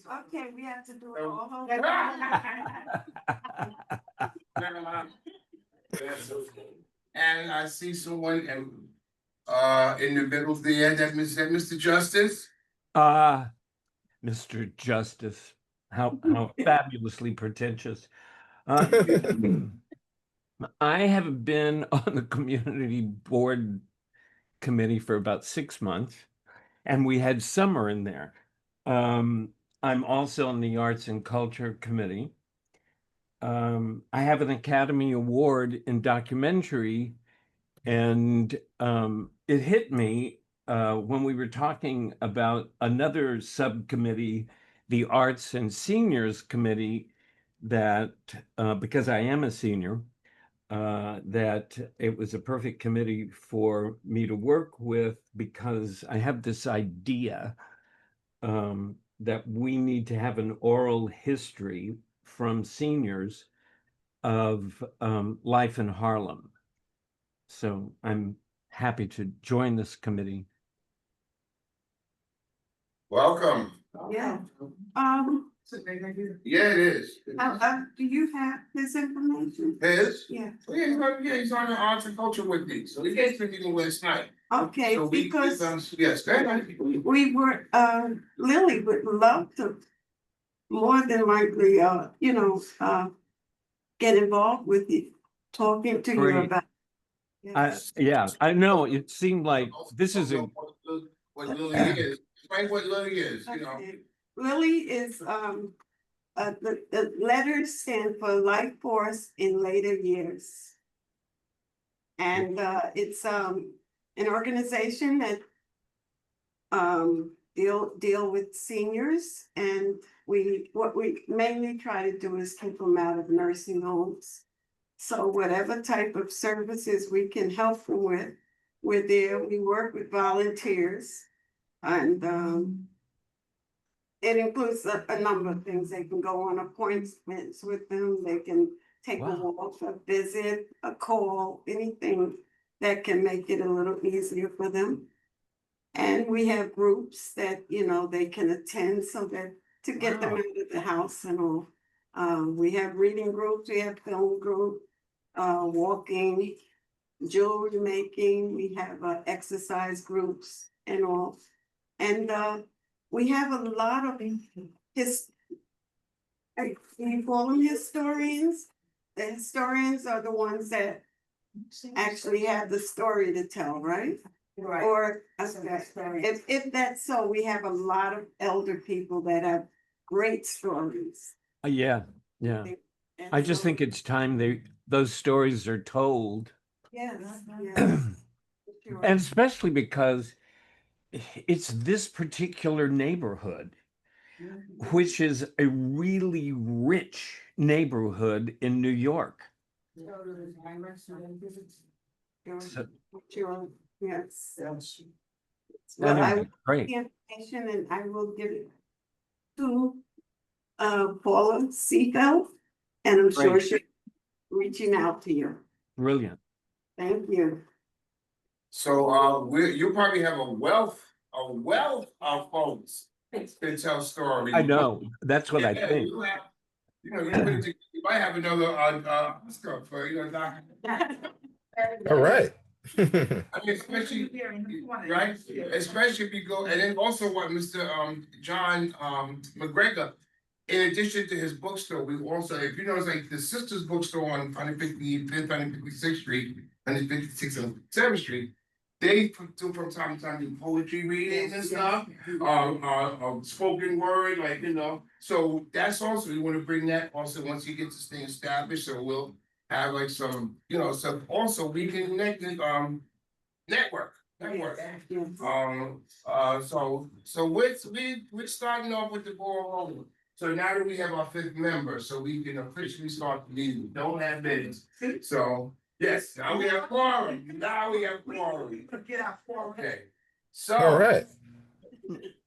Okay, we have to do it all And I see someone in the middle there, that Mr. Justice. Mr. Justice, how fabulously pretentious. I have been on the community board committee for about 6 months, and we had summer in there. I'm also on the Arts and Culture Committee. I have an Academy Award in documentary, and it hit me when we were talking about another subcommittee, the Arts and Seniors Committee, that because I am a senior, that it was a perfect committee for me to work with, because I have this idea that we need to have an oral history from seniors of life in Harlem. So I'm happy to join this committee. Welcome. Yeah. Yeah, it is. Do you have his information? His? Yeah. Well, yeah, he's on the Arts and Culture with me, so he gets to meeting last night. Okay, So because yes, go ahead. we were, Lily would love to more than likely, get involved with you, talking to you Great. about. Yeah, I know. It seemed like this is a What Lily is. Explain what Lily is, you know. Okay. Lily is, the letters stand for Life Force in Later Years. And, it's, an organization that, deal with seniors, and what we mainly try to do is keep them out of nursing homes. So whatever type of services we can help them with, we're there. We work with volunteers, and it includes a number of things. They can go on appointments with them. They can take a walk, a visit, a call, anything that can make it a little easier for them. And we have groups that, they can attend so that to get them out of the house and all. We have reading groups, we have film group, walking, jewelry making, we have exercise groups and all. And we have a lot of we call them historians. The historians are the ones that actually have the story to tell, right? Right. Or if that's so, we have a lot of elder people that have great stories. yeah. And I just so- think it's time those stories are told. Yes, And sure. especially because it's this particular neighborhood, which is a really rich neighborhood in New York. So, Sure, yes. Well, I will great. get the information and I will give it to Paula Seafeld, and I'm sure Great. she's reaching out to you. Brilliant. Thank you. So you probably have a wealth of folks that tell stories. I know. That's what I Yeah, think. you might have another Oscar for All right. I mean, especially right, especially if you go, and then also what Mr. John McGregor. In addition to his bookstore, we also, if you notice, like the Sisters Bookstore on 155th, 156th Street, 156th and 7th Street, they do from time to time do poetry readings and stuff, spoken word, So that's also, we want to bring that also once you get this thing established. So we'll have like some, so also we can connect network. So we're starting off with the ball rolling. So now that we have our 5th member, so we can officially start the meeting. Don't have minutes. So yes, now we have quorum. Get our quorum. Okay. So All right.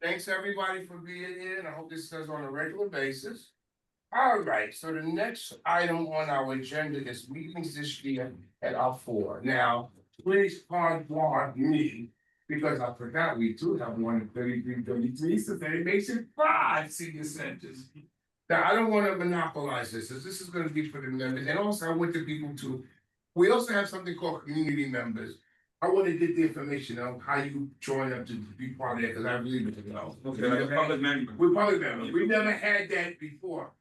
thanks everybody for being here, and I hope this does on a regular basis. All right, so the next item on our agenda is meetings this year at our 4. Now, please pardon me. Because I forgot, we do have one in 33, so that it makes it 5 senior centers. Now, I don't wanna monopolize this is gonna be for the members, and also I want the people to, we also have something called community members. I wanna get the information on how you join up to be part of that, cause I really don't know. We're public members. We're public members, we never had that before.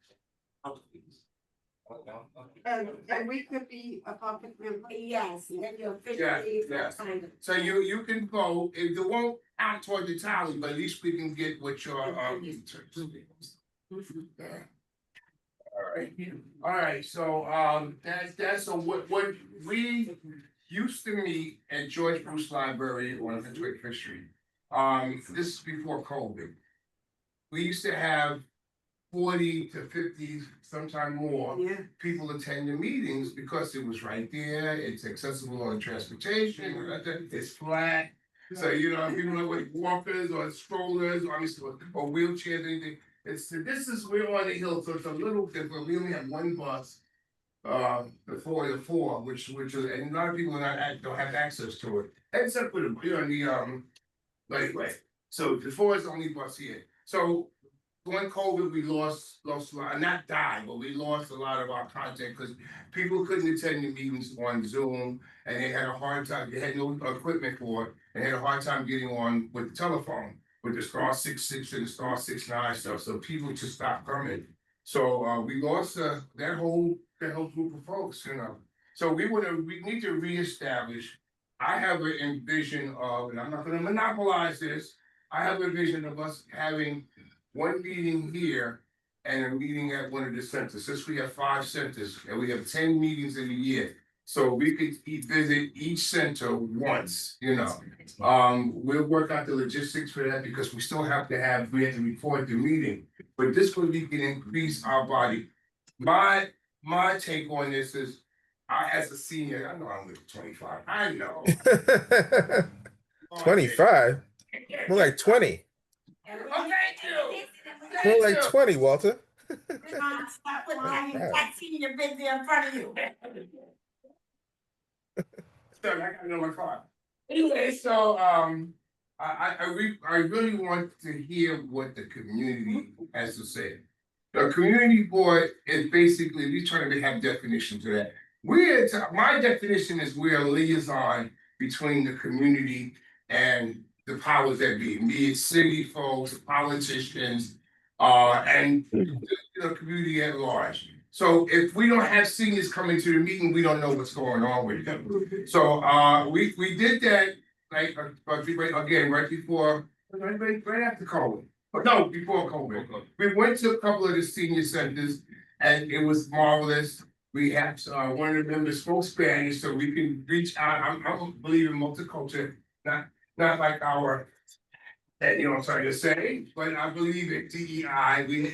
And we could be a public member. Yes, then you're Yeah, officially yeah. kind of. So you can go, it won't out toward the tally, but at least we can get what your Alright, so that's so what we used to meet at George Bruce Library on 25th Street. This is before COVID. We used to have 40 to 50, sometime more, Yeah, people attend the meetings because it was right there, it's accessible on transportation, it's flat. So people are with walkers or strollers, obviously, or wheelchairs, anything. This is, we're on the hill, so it's a little different, we only have one bus. The 4, which is, and a lot of people don't have access to it, except for the way. So the 4 is the only bus here, so. During COVID, we lost a lot, not died, but we lost a lot of our content because people couldn't attend the meetings on Zoom and they had a hard time, they had no equipment for it, and they had a hard time getting on with the telephone, with the *66 and the *69 stuff, so people just stopped coming. So we lost that whole group of folks, So we need to reestablish. I have an envision of, and I'm not gonna monopolize this, I have a vision of us having one meeting here and a meeting at one of the centers. Since we have 5 centers and we have 10 meetings in a year. So we could visit each center once, We'll work out the logistics for that because we have to record the meeting. But this way we can increase our body. My take on this is, as a senior, I know I'm only 25. I know. 25? More like 20. Oh, thank you. More like 20, Walter. Stop with that senior busy in front of you. So I gotta know my car. Anyway, so I really want to hear what the community has to say. The community board is basically, we trying to have definitions of that. My definition is we're a liaison between the community and the powers that be it city folks, politicians, and the community at large. So if we don't have seniors coming to the meeting, we don't know what's going on with them. So we did that right before, right after COVID. No, before COVID. We went to a couple of the senior centers and it was marvelous. We have one of the members spoke Spanish, so we can reach out. I believe in multicultural, not like our, I'm sorry to say, but I believe in DEI. We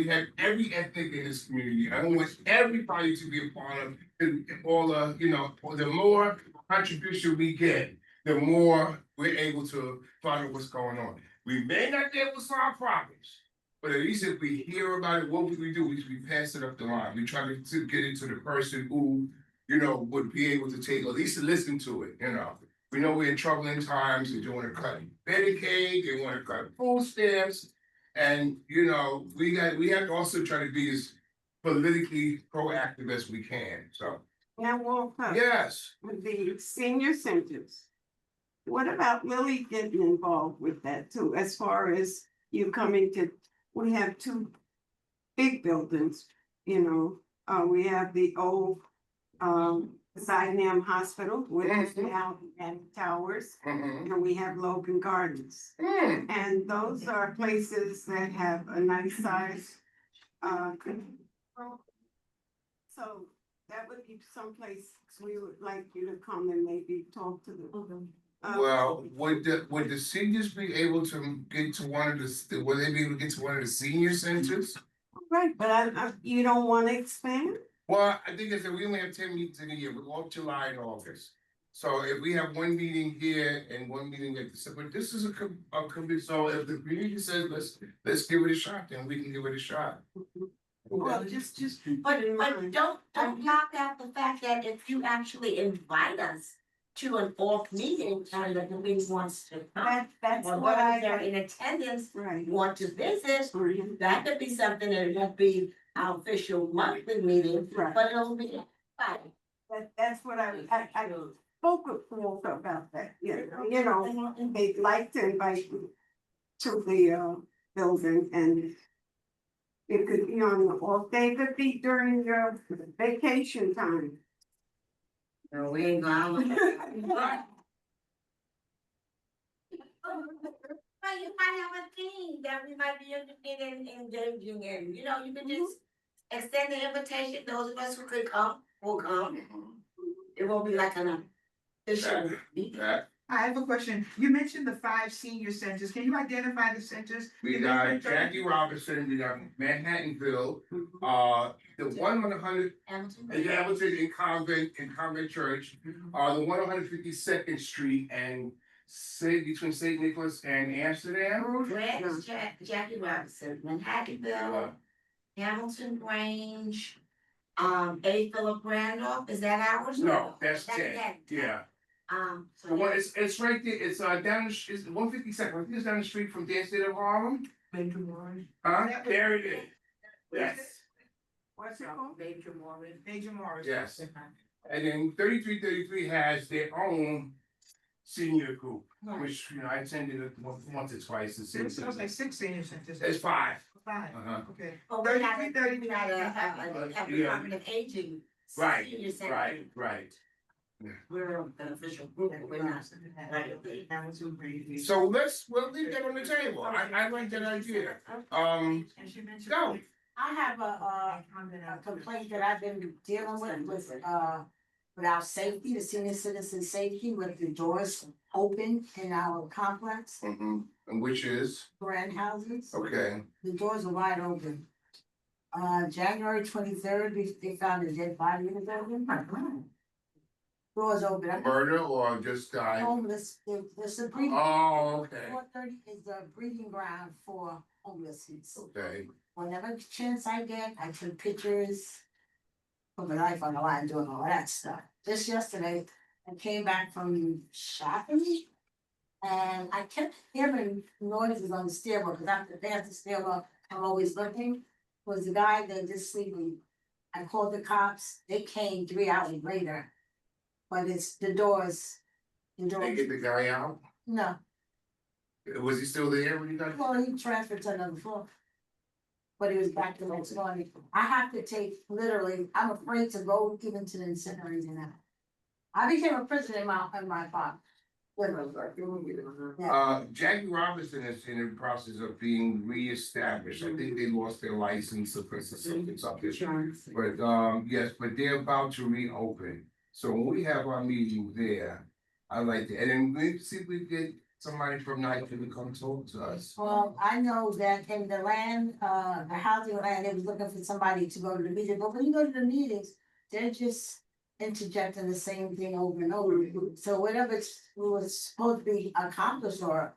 have every ethnic in this community. I want everybody to be a part of it. All the more contribution we get, the more we're able to find out what's going on. We may not be able to solve problems, but at least if we hear about it, what would we do? We pass it up the line. We try to get it to the person who, would be able to take, at least to listen to it, We know we're in troubling times, they want to cut Medicaid, they want to cut food stamps. And, we have to also try to be as politically proactive as we can, so. now Walter. Yes, With the senior centers. What about Lily getting involved with that too, as far as you coming to, we have 2 big buildings, we have the old Sinam Hospital, which is now at Towers, and we have Logan Gardens. And those are places that have a nice size. So that would be someplace we would like you to come and maybe talk to them. well, would the seniors be able to get to would they be able to get to one of the senior centers? Right, but you don't want to expand? Well, I think it's that we only have 10 meetings in a year, we're off July and August. So if we have one meeting here and one meeting at the, but this is a committee, so if the community says, let's give it a shot, then we can give it a shot. Well, just But don't knock out the fact that if you actually invite us to an off meeting, and the committee wants to come. That's Or what those that are I, in attendance right. want to visit, Right. that could be something that it won't be our official monthly meeting, Right. but it'll be fine. That's what I spoke with Walter about that, you know, they'd like to invite you to the building, and it could be on the off day, it could be during your vacation time. No, we ain't going. Well, you might have a theme that we might be interested in engaging in, you know, you can just extend the invitation, those of us who could come, will come. It won't be like an official meeting. I have a question. You mentioned the 5 senior centers. Can you identify the centers? We got Jackie Robinson, we got Manhattanville, the one on 100, Hamilton? Hamilton in Convent Church, the one on 152nd Street and between St. Nicholas and Amsterdam. Red is Jackie Robinson, Manhattanville, Hamilton Grange, A. Philip Randolph, is that ours? No, that's That's 10, that. yeah. So The one, that's- it's right there, it's down, it's 152nd, I think it's down the street from Dance State of Harlem. Huh? There it is. Yes, What's it called? Major Morris. Major Morris. yes. And then 3333 has their own senior group, which, you know, I attended it once or twice. So it sounds like 6 senior centers. It's 5. 5, okay. Oh, we got a, 33, we got a Department of Aging. Right, Senior center. right. We're an official group, we're not. So we'll leave that on the table. I like that idea. And she mentioned. Go. I have a complaint that I've been dealing with our safety, the senior citizen safety, with the doors open in our complex, And which is, brand houses. okay, The doors are wide open. January 23rd, they found a dead body in the building. Doors open. murder or just die? Homeless, there's a breeding. Oh, okay, 430 is the breeding ground for homelessness. okay. Whenever chance I get, I take pictures. Put my life on the line doing all that stuff. Just yesterday, I came back from shopping. And I kept hearing noises on the stairwell, because after there's the stairwell, I'm always looking. Was the guy that just sleeping. I called the cops, they came 3 hours later. But it's the doors. They get the guy out? No, Was he still there when you got? well, he transferred to another floor. But he was back the next morning. I have to take, literally, I'm afraid to go even to the incinerator now. I became a prisoner in my apartment. Yeah. Jackie Robinson is in the process of being reestablished. I think they lost their license or something. But yes, but they're about to reopen. So when we have our meeting there, I like that. And then we see if we get somebody from Nike to come talk to us. Well, I know that in the land, the housing land, they was looking for somebody to go to the meeting, but when you go to the meetings, they're just interjecting the same thing over and over. So whatever was supposed to be accomplished or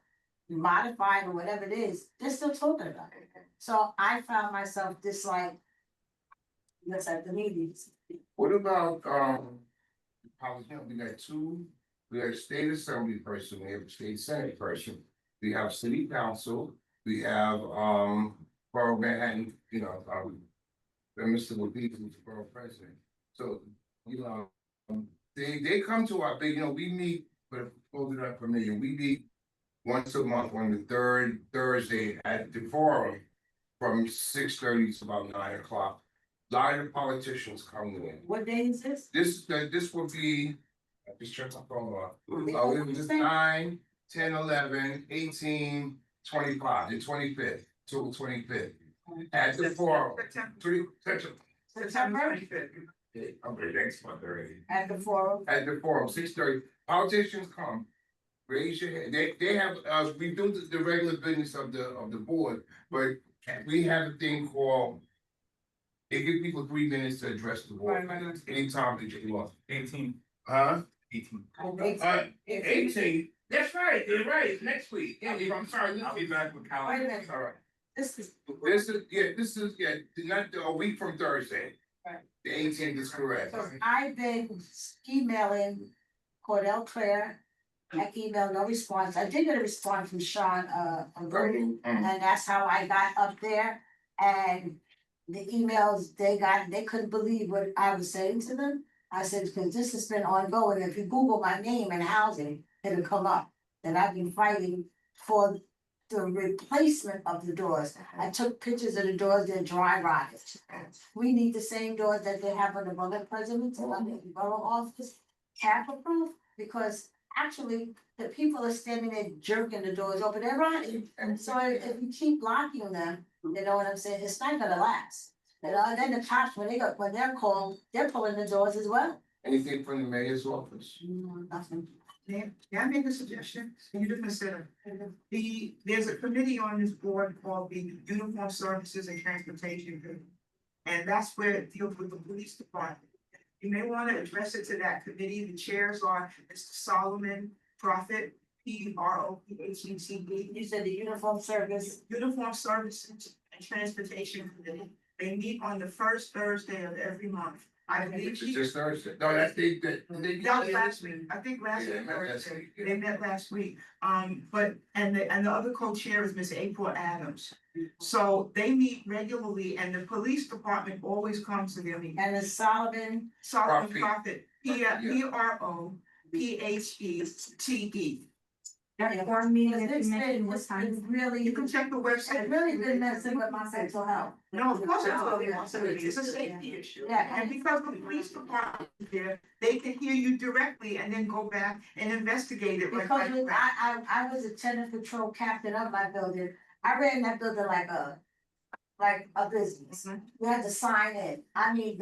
modified or whatever it is, they're still talking about it. So I found myself dislike this at the meetings. What about, we got a state assembly person, we have a state senate person, we have city council, we have, borough Manhattan, Mr. Lepid, who's the borough president. So, they come to our big, we meet, but hold it up for me, we meet once a month on the 3rd Thursday at the forum from 6:30 to about 9 o'clock. A lot of the politicians come in. What day is this? This will be, I just checked my phone off. It was 9, 10, 11, 18, 25, the 25th, till the 25th. At the forum. September 25th. I'm very next month already. At the forum? At the forum, 6:30, politicians come. Raise your hand, they have, we do the regular business of the board, but we have a thing called. They give people 3 minutes to address the board, anytime that you want. 18. Huh? 18. 18, that's right, you're right, next week. Yeah, I'm sorry, I'll be back with Cal. Wait a minute. All right. This is. Not a week from Thursday. Right. The 18th is correct. So I've been emailing Cordell Claire. I emailed, no response. I did get a response from Sean, and that's how I got up there. And the emails they got, they couldn't believe what I was saying to them. I said, because this has been ongoing. If you Google my name and housing, it'll come up. That I've been fighting for the replacement of the doors. I took pictures of the doors, they're dry rotted. We need the same doors that they have on the borough president, on the borough office, tamper proof, because actually the people are standing there jerking the doors open, they're rotting. And so if you keep blocking them, you know what I'm saying, it's not gonna last. You know, and then the cops, when they're called, they're pulling the doors as well. Anything from the mayor's office? Nothing. Can I make a suggestion? Can you consider? There's a committee on this board called the Uniform Services and Transportation Committee. And that's where it deals with the police department. You may want to address it to that committee. The chairs are Mr. Solomon Prophet, PROPHETB. You said the uniform service. Uniform Services and Transportation Committee. They meet on the first Thursday of every month. I believe It's just Thursday. No, that's they. that was last week. I think last week, Thursday. They met last week. But, and the other co-chair is Miss April Adams. So they meet regularly and the police department always comes to their meeting. And the Solomon. Solomon Prophet. Prophet, PROPHETE. One meeting, it's been really, You can check the website. it's really been messing with my mental health. No, of course, it's a safety issue. Yeah. And because the police department is there, they can hear you directly and then go back and investigate it. Because right when back. I was a tenant patrol captain of my building, I ran that building like a business. We had to sign in, I mean,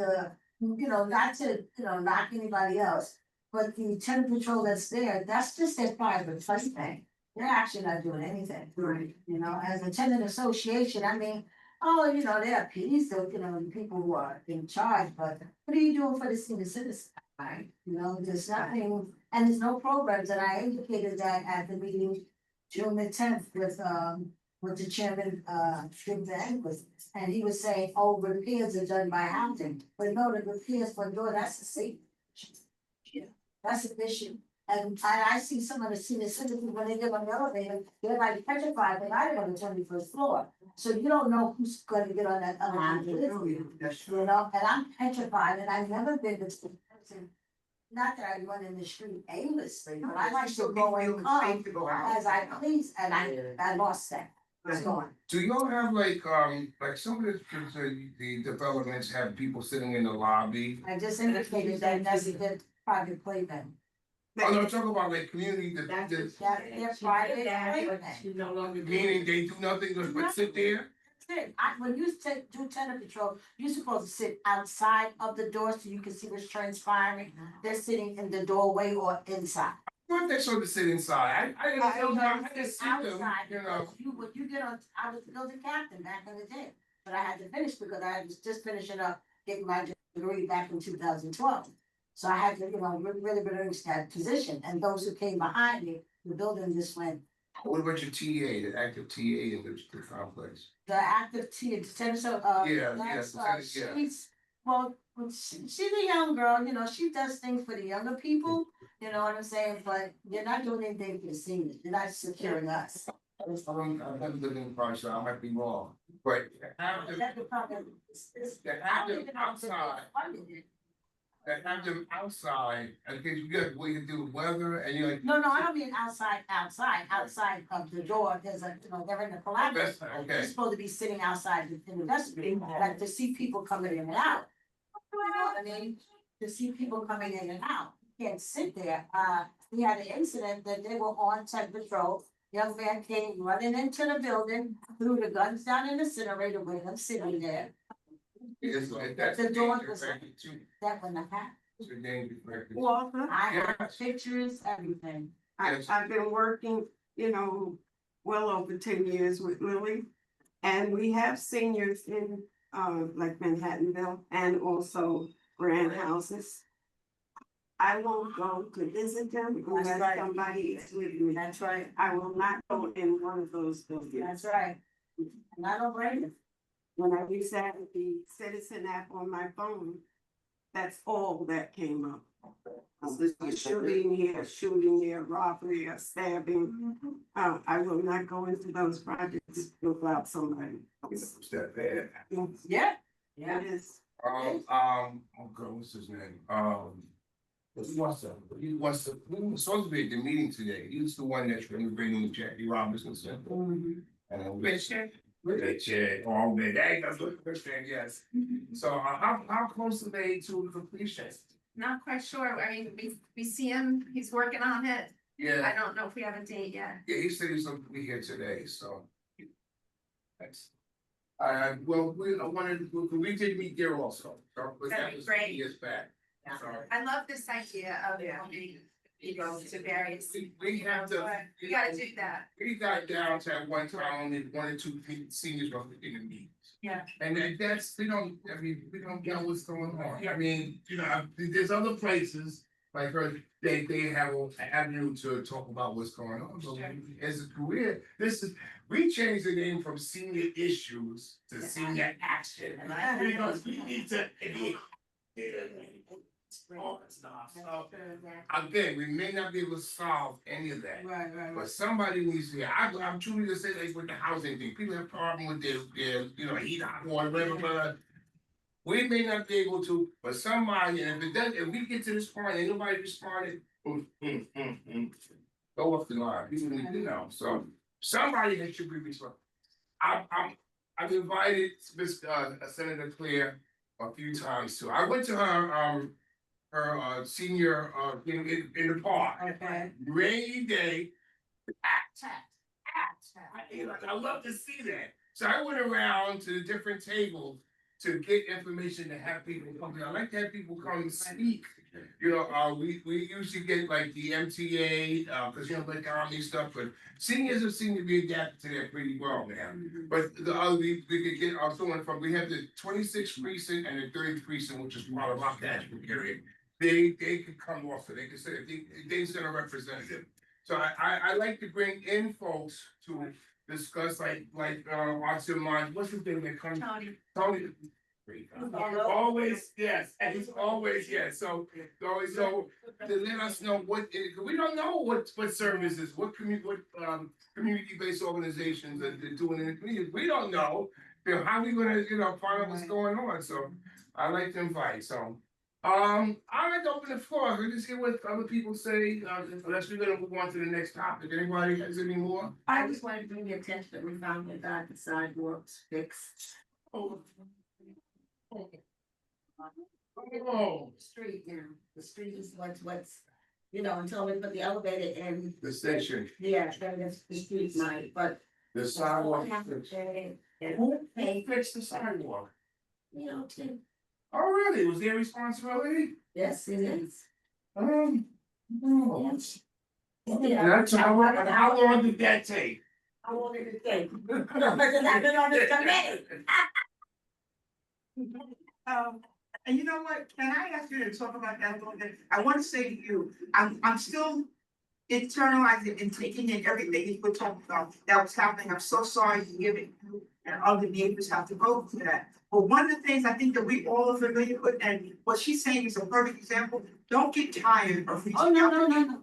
not to, knock anybody else. But the tenant patrol that's there, that's just their private thing. They're actually not doing anything. Right. As a tenant association, I mean, they are police, the people who are in charge, but what are you doing for the senior citizen? Right? There's nothing, and there's no programs, and I indicated that at the meeting June the 10th with the chairman, Jim Van, and he was saying, oh, repairs are done by housing, but no, the repairs for door, that's the safety. That's an issue. And I see some of the senior citizens, when they get on the elevator, they're like petrified, but I live on the 21st floor. So you don't know who's gonna get on that elevator. And I'm petrified, and I've never been this person. Not that I run in the street aimlessly, but I like to go and come as I please, and I lost that. It's gone. Do y'all have like some of the developments have people sitting in the lobby? I just indicated that that's a private playpen. Oh, no, I'm talking about like community, They're private playpen. meaning they do nothing but sit there? That's it. When you do tenant patrol, you're supposed to sit outside of the door so you can see what's transpiring. They're sitting in the doorway or inside. What they supposed to sit inside? I just see them, Outside, when you get on, I was the building captain back in the day, but I had to finish because I was just finishing up getting my degree back in 2012. So I had to, really reach that position, and those who came behind me, the building just went. What about your TA, the active TA in the complex? The active TA, she's a young girl, she does things for the younger people, you know what I'm saying, but they're not doing anything for the seniors, they're not securing us. I've never lived in Park, so I might be wrong, but have them outside. That have them outside, and because you got what you do with weather, and you're like. No, I don't mean outside of the door, there's they're in the collaborative. Okay. They're supposed to be sitting outside in the vestibule, like to see people coming in and out. You know what I mean? To see people coming in and out, you can't sit there. We had an incident that they were on tenant patrol. Young man came running into the building, threw the guns down in the incinerator with them sitting there. It's like that's The a door danger was- factor too. That wouldn't have happened. It's a danger factor. Walter, I have Yes. pictures, everything. Yes. I've been working, well over 10 years with Lily. And we have seniors in, like Manhattanville and also grand houses. I won't go to visit them That's unless right. somebody is with me. That's right, I will not go in one of those buildings. that's right. And I don't blame you. When I reset the citizen app on my phone, that's all that came up. There's a shooting here, shooting there, robbery, or stabbing. I will not go into those projects without somebody. It's that bad. Yeah. Yeah. It is. Oh God, what's his name? He wants to, we were supposed to be at the meeting today. He's the one that's bringing Jackie Robinson. And Richard, all day, that's what the thing, yes. So how close are they to completion? Not quite sure, I mean, we see him, he's working on it, Yeah, I don't know if we have a date yet. yeah, he said he's gonna be here today, so. Thanks. Well, we did meet there also, so, but That'd that be was great. years back. Yeah. So, I love this idea of moving, to various. we have to. But we gotta do that, We got down to at one time, only 1 or 2 seniors were in the meetings. yeah. And that's, we don't know what's going on. I mean, there's other places, like they have an avenue to talk about what's going on. But as a career, we changed the name from senior issues to senior action. Because we need to. All that stuff. So, again, we may not be able to solve any of that. Right. But somebody needs to, I'm truly to say like with the housing thing, people have problem with their heat, hot water, whatever, but. We may not be able to, but somebody, and if we get to this point and nobody responded, go off the line, people need to know, so. Somebody that should be responsible. I've invited Miss Senator Claire a few times too. I went to her senior in the park. Okay. Rainy day. I love to see that. So I went around to the different tables to get information to have people come. I like to have people come and speak. We usually get like the MTA, cause like Army stuff, but seniors seem to be adapted to that pretty well now. But the other, we could get someone from, we have the 26th precinct and the 30th precinct, which is part of our catchment area. They could come off, so they could say, they send a representative. So I like to bring in folks to discuss like arts and minds, what's the thing that comes? Tony. Always, yes, and he's always, yes, so to let us know we don't know what services, what community-based organizations are doing in the community, we don't know. How we gonna, find out what's going on, so I like to invite, so. I like to open the floor, let's hear what other people say, unless we're gonna move on to the next topic, anybody has any more? I just wanted to bring your attention that we found that the sidewalks fixed. Oh. Street now, the street is what's, until we put the elevator in, The station, yeah, then it's the street night, but. the sidewalk, who Hey, fixed the sidewalk? Tim, Oh, really, was their responsibility? yes, it is. No. Yeah. That's how long did that take? How long did it take? Because I've been on this committee. And you know what, can I ask you to talk about that a little bit? I wanna say to you, I'm still internalizing and taking in everything you were talking about that was happening. I'm so sorry to give it you and other neighbors have to go through that. But one of the things I think that we all are familiar with, and what she's saying is a perfect example, don't get tired of reaching Oh, out no, to people.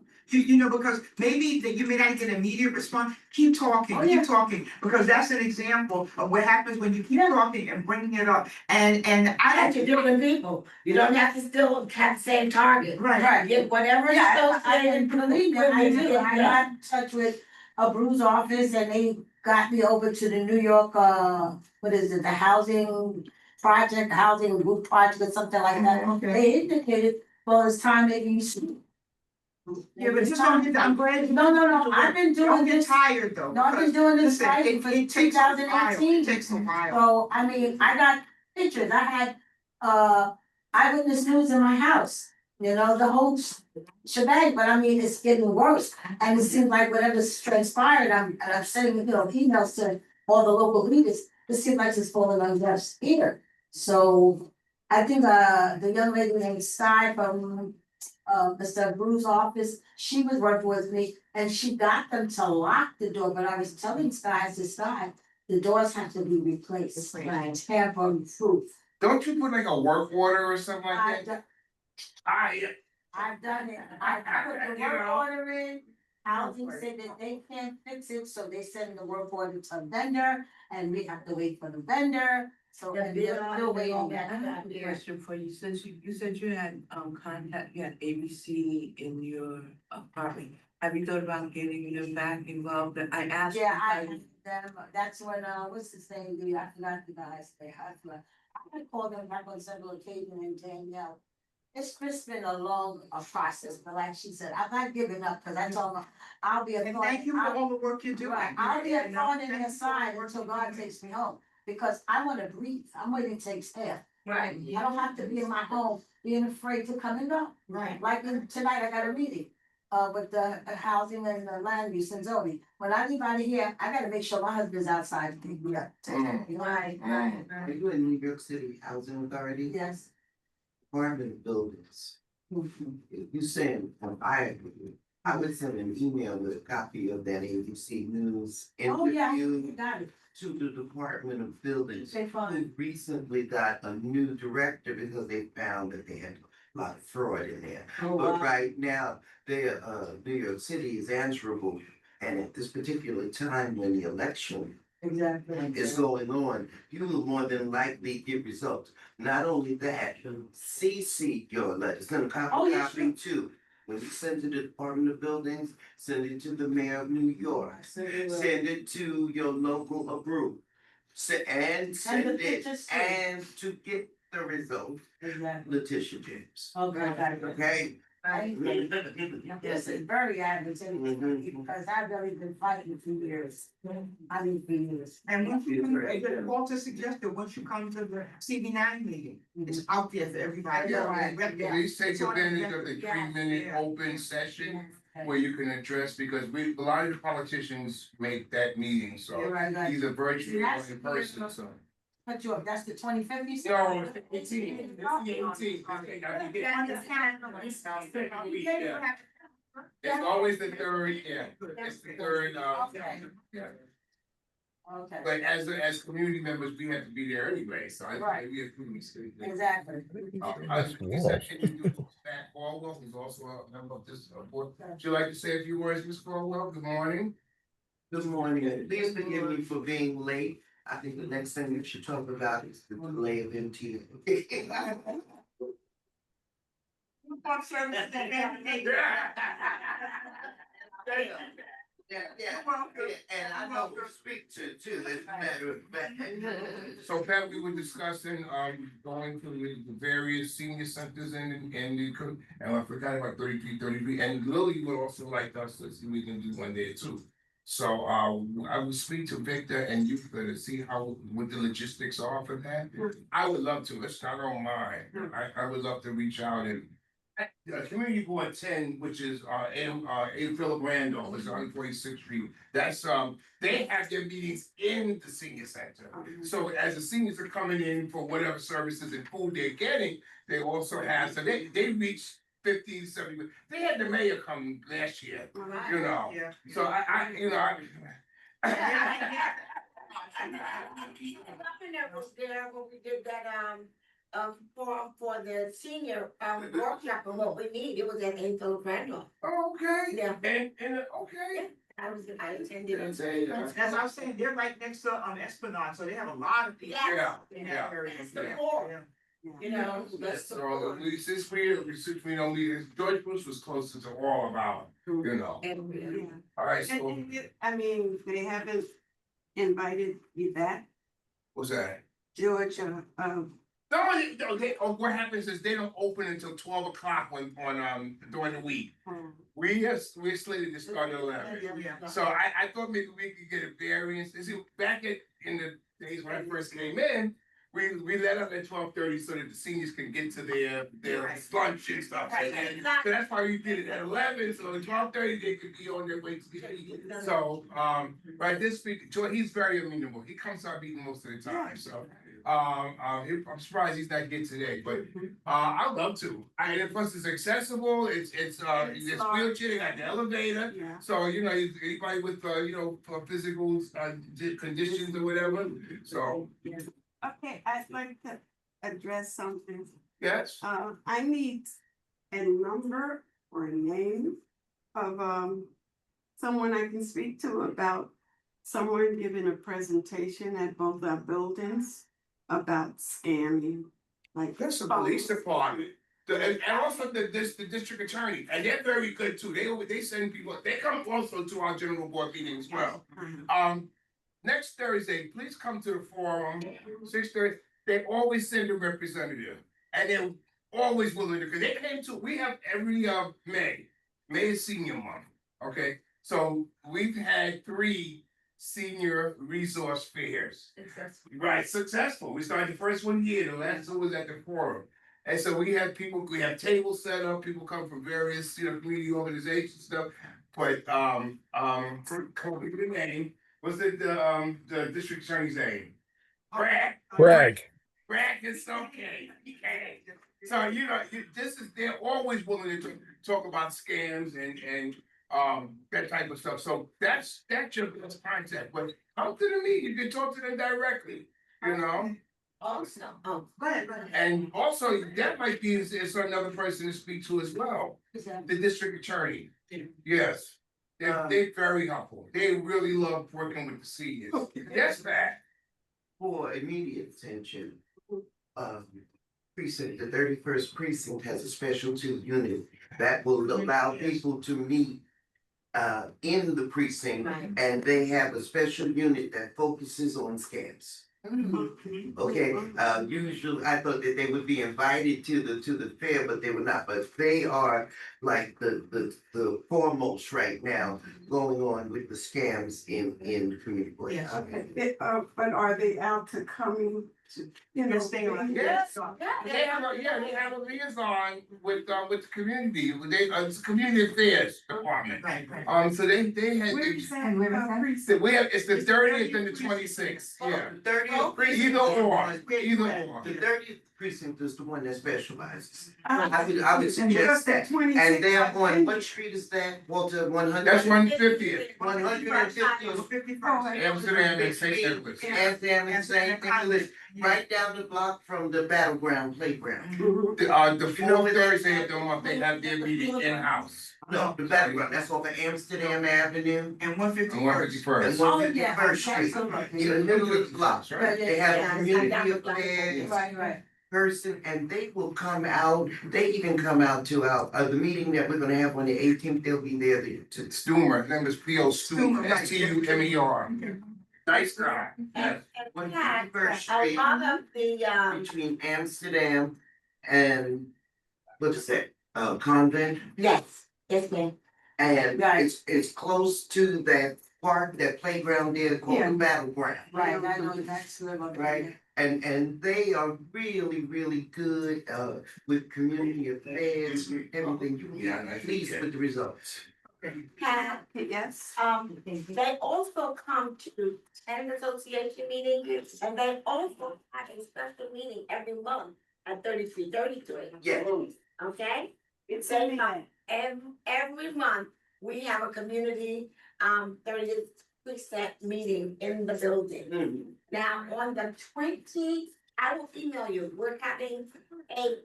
Because maybe that you may not get an immediate response, keep talking, Oh, yeah. keep talking, because that's an example of what happens when you keep Yeah. talking and bringing it up. And I That's your different people, you don't have to still have the same target. Right. Get whatever is associated, believe me, I got in touch with a Bruce office and they got me over to the New York, what is it, the housing project, housing group project or something like that. Okay. They indicated, well, it's time maybe you should. Yeah, but just don't get, I'm glad. No, I've been doing Don't get this, tired though. no, I've been doing this Listen, fighting for it takes a while, 2018. it takes a while. So, I mean, I got pictures, I had, eyewitness news in my house, the whole shebang, but I mean, it's getting worse. And it seems like whatever's transpired, I'm sending, emails to all the local leaders, it seems like it's falling on deaf ear. So, I think, the young lady named Sky from, Mr. Bruce's office, she was working with me and she got them to lock the door, but I was telling Sky, the doors have to be replaced, like tamper proof. Don't you put like a work order or something like that? I've done it, I put the work order in, housing said that they can't fix it, so they send the work order to a vendor, and we have to wait for the vendor, so. And they're still waiting on that. I have a question for you, since you said you had, contact, you had ABC in your apartment. Have you thought about getting them back involved? I asked. Yeah, because- them, that's when, what's his name, I forgot the guy's name, I called them back on several occasions, and Danielle. It's just been a long, process, but like she said, I'm not giving up, cause I told them, I'll be a. And thank you for all the work you're doing. Right, I'll be a And thorn in thank their you for side the work until you're God doing. takes me home, because I wanna breathe, I'm waiting to take staff. Right. I don't have to be in my home, being afraid to come and go. Right. Like tonight, I got a meeting, with the housing and the land use in Zoe. When I leave out of here, I gotta make sure my husband's outside to pick me up. Right, right, Are you in New York City Housing Authority? yes. Apartment buildings. You saying, I would send an email with a copy of that ABC News Oh, yeah, you interview got it. to the Department of Buildings. They Who fine. recently got a new director because they found that they had a lot of fraud in there. Oh, But wow. right now, New York City is answerable. And at this particular time when the election Exactly. is going on, you will more than likely get results. Not only that, CC your letter, send a Oh, copy yeah, copy too. When you send to the Department of Buildings, send it to the Mayor of New York, send it to your local group. And send it, pictures too. and to get the result, Exactly. Letitia James. Okay. Okay? Yes, it's very aggravating, because I've really been fighting for years. I mean, for years. And once you come, Walter suggested, once you come to the CB9 meeting, it's out there for everybody. Yeah, right. Please take It's on the advantage of the Yeah. 3-minute Yeah. open session Yes. where you can address, because a lot of the politicians make that meeting, You're so right, right. either virtually or That's- in person, so. Cut you up, that's the 25th, you said? No, it's the 18th. It's the 18th. It's always the third, yeah, it's the third, Okay. yeah. Okay, But as community members, we have to be there anyway, so I Right. think we have community. exactly. Matt Caldwell, who's also a member of this board. Would you like to say a few words, Ms. Caldwell? Good morning. Good morning, please forgive me for being late. I think the next thing we should talk about is the delay of MTA. And I know who to speak to too, as a matter of fact. So Pat, we were discussing, going to the various senior centers and I forgot about 33, and Lily would also like us to see if we can do one there too. So, I will speak to Victor and you to see what the logistics are for that. I would love to, I don't mind, I would love to reach out and Community Board 10, which is in Philip Randolph, it's on 46th Street. That's they have their meetings in the senior center. So as the seniors are coming in for whatever services and food they're getting, they also have, so they reach 50, 70. They had the mayor come last year, you know. Yeah. So I you know, I Was there when we did that, for the senior, workshop and what we need, it was at Philip Randolph. okay. Yeah. And okay. I attended and. As I was saying, they're right next to Esplanade, so they have a lot of people. Yeah, in yeah. that area. That's the core. You know, that's the So core. since we don't need, George Bush was closer to all of our, you know. And, Yeah. All right, so I mean, they haven't invited you back, what's that? Georgia, What happens is they don't open until 12 o'clock on during the week. We're slated to start at 11. Yeah. So I thought maybe we could get a variance. You see, back in the days when I first came in, we let up at 12:30 so that the seniors can get to their lunch and stuff. And so that's why we did it at 11, so at 12:30 they could be on their way to get eaten. So right, this week, George, he's very amenable. He comes to our meeting most of the time. So I'm surprised he's not here today, but I'd love to. And plus it's accessible. It's wheelchair. They got the elevator. yeah. So you know, anybody with for physical conditions or whatever. So Okay, I'd like to address something. yes. I meet a number or a name of, someone I can speak to about someone giving a presentation at both our buildings about scamming? Like. That's the police department. And also the district attorney, and they're very good too. They send people, they come also to our general board meeting as well. Next Thursday, please come to the forum, 6:30. They always send a representative, and they're always willing to, because they came to, we have every May. May is senior month, okay? So we've had 3 senior resource fairs. Right, successful. We started the first one here, the last one was at the forum. And so we have people, we have tables set up, people come from various, community organizations stuff. But come up with the name. What's the district attorney's name? Bragg. Bragg is okay. So they're always willing to talk about scams and that type of stuff. So that's your best contact. But come to the meeting, you can talk to them directly, Also, Go ahead. And also that might be is another person to speak to as well. The district attorney. Yes. They're very helpful. They really love working with the seniors. Yes, Pat. For immediate attention, precinct, the 31st precinct has a specialty unit that will allow people to meet in the precinct, and they have a special unit that focuses on scams. Okay, usually I thought that they would be invited to the fair, but they were not. But they are like the foremost right now going on with the scams in the community. Yes. Okay, but are they out to coming to, Yes, they are. Yes. They have a liaison with the community. It's community affairs department. Right. So they had. Where's that? And where is that? Precinct? We have, it's the 30th and the 26th, yeah. The 30th precinct. Either or. The 30th precinct is the one that specializes. Uh, I would suggest that. And they're on, 26th. what street is that, Walter, 100? That's 150th. 150th. Amsterdam and St. Nicholas. Amsterdam and St. Nicholas, right down the block from the battleground playground. The fourth Thursday of the month, they have their meeting in-house. No, the battleground, that's off of Amsterdam Avenue And On 151st. and 151st. 151st Street. In the middle of the block, Right. they have a community affairs Right. person, and they will come out, they even come out to the meeting that we're gonna have on the 18th, they'll be there to. Stumer, his name is P.O. Stumer, Stumer, right. Stumer. Nice guy. And One Pat, First a Street. lot of the, Between Amsterdam and, what's that, Convent? yes, ma'am. And Right. it's close to that park, that playground there called Yeah. the battleground. Right, I know that's live on. Right. And they are really, really good with community affairs, everything you need, pleased with the results. Pat, Yes. they also come to tenant association meetings, and they also have a special meeting every month at 3333. Yeah. Okay? It's They in come every month, we have a community, 30% meeting in the building. Now, on the 20th, I will email you, we're having a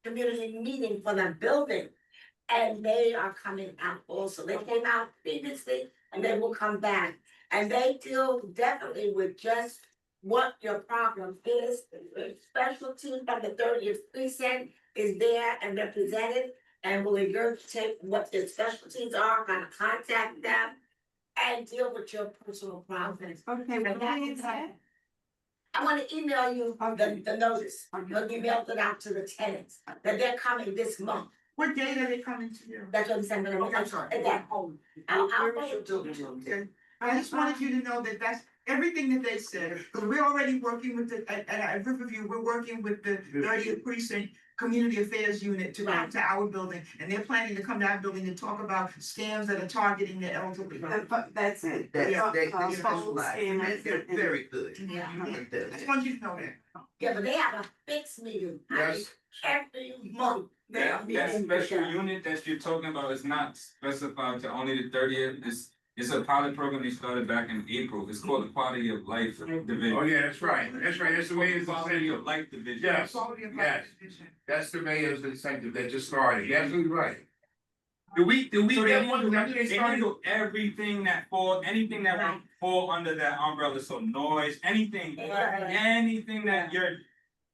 community meeting for the building. And they are coming out also, they came out previously and they will come back. And they deal definitely with just what your problem is. The specialty from the 30th precinct is there and represented. And will regurgitate what their specialties are, kind of contact them. And deal with your personal problems. Okay, well, that is that. I wanna email you Okay. the notice, you'll be mailed it out to the tenants, that they're coming this month. What date are they coming to you? That's what I'm saying, but Okay, I'm sorry. at that home. I'll Okay. I just wanted you to know that that's everything that they said, because we're already working with at Riverview, we're working with the 30th precinct Community Affairs Unit to come to our building, and they're planning to come to our building to talk about scams that are targeting the elderly. That's it. They Phone specialize, scammers they're and- very good. Yeah. I just want you to know that. Yeah, but they have a fixed meeting, I mean, Yes. every month. they are That meeting. special unit that you're talking about is not specified to only the 30th, it's It's a pilot program they started back in April. It's called the Quality of Life Division. Oh, yeah, that's right, that's the way it's Quality of Life Division. Yes, Quality of yes. life division. That's the mayor's incentive that just started, you're absolutely right. Do we So they get one, handle, after they they started? handle everything that anything that will fall under that umbrella, so noise, anything that you're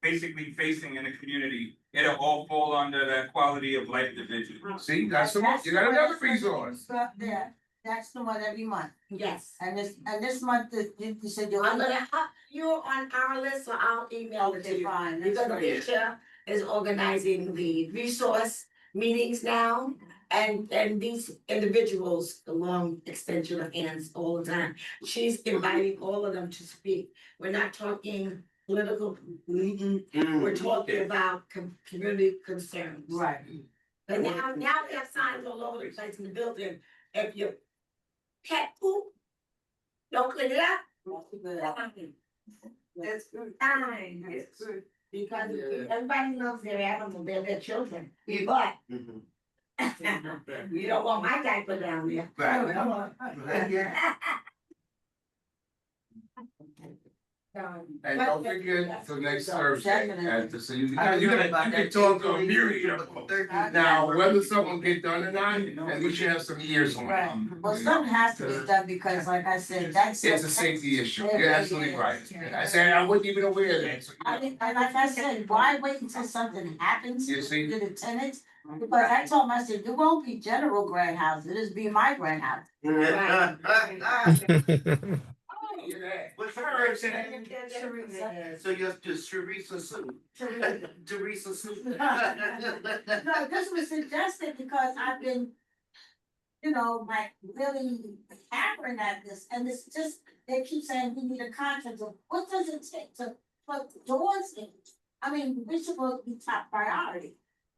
basically facing in the community, it'll all fall under that Quality of Life Division. See, you got some, you got another resource. There, that's the one every month. Yes. And this month, you said you're. I'm gonna have you on our list, so I'll email it to Okay, you. fine, Because that's fine. Alicia is organizing the resource meetings now. And these individuals, the long extension of hands all the time, she's inviting all of them to speak. We're not talking political, we're talking about community concerns. Right. And now we have signs all over the place in the building, if your pet poop, don't clean it up. That's good. Fine. That's good. Because everybody loves their animal, they're their children, but Mhm. you don't want my diaper down there. Right. Come on. Yeah. And don't forget the next Thursday, so you I don't can, know about you can that. talk to a myriad of But them. 13 Now, whether something get done or not, at least you have some years on Right, it. well, something has to be done because like I said, that's. It's a safety issue, you're absolutely right. I said, I wasn't even aware of that, so, I mean, and like I said, why wait until something happens You to see? the tenants? Because I told them, I said, it won't be general grand house, it'll just be my grand house. What's her name? So you're just Teresa Sue. Teresa Sue. No, this was suggested because I've been, like really hammering at this, and it's just, they keep saying we need a contract, so what does it take to put doors in? I mean, we're supposed to be top priority,